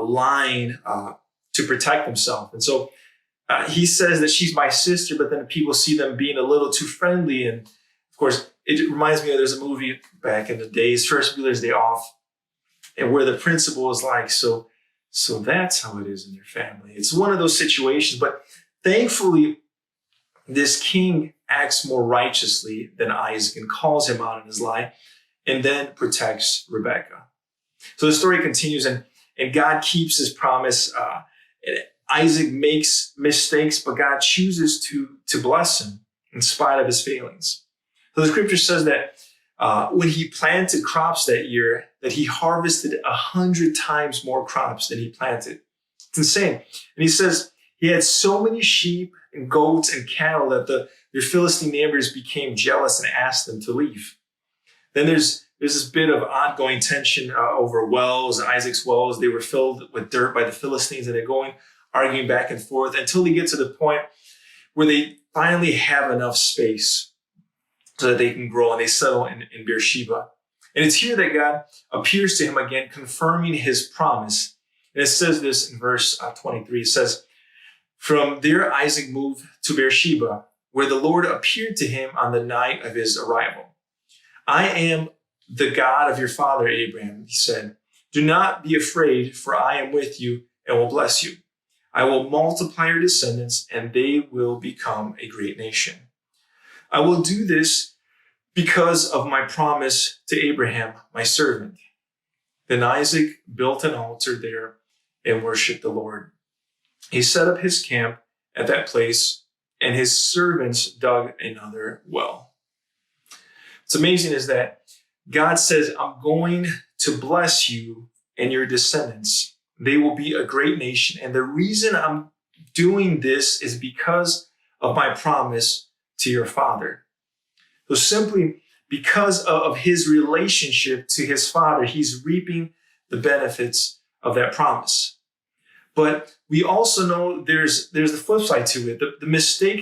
lying to protect himself. And so he says that she's my sister, but then people see them being a little too friendly. And of course, it reminds me of there's a movie back in the days, Ferris Bueller's Day Off, and where the principal is like, so that's how it is in your family. It's one of those situations, but thankfully, this king acts more righteously than Isaac and calls him out on his lie and then protects Rebekah. So the story continues, and God keeps his promise. Isaac makes mistakes, but God chooses to bless him in spite of his failings. So the scripture says that when he planted crops that year, that he harvested 100 times more crops than he planted. It's insane. And he says he had so many sheep and goats and cattle that their Philistine neighbors became jealous and asked them to leave. Then there's this bit of ongoing tension over wells, Isaac's wells. They were filled with dirt by the Philistines, and they're going, arguing back and forth until they get to the point where they finally have enough space so that they can grow, and they settle in Beersheba. And it's here that God appears to him again, confirming his promise. And it says this in verse 23. It says, "From there Isaac moved to Beersheba, where the Lord appeared to him on the night of his arrival. 'I am the God of your father Abraham,' he said. 'Do not be afraid, for I am with you and will bless you. I will multiply your descendants, and they will become a great nation. I will do this because of my promise to Abraham, my servant.' Then Isaac built an altar there and worshiped the Lord. He set up his camp at that place, and his servants dug another well." What's amazing is that God says, "I'm going to bless you and your descendants. They will be a great nation. And the reason I'm doing this is because of my promise to your father." So simply because of his relationship to his father, he's reaping the benefits of that promise. But we also know there's the flip side to it. The mistake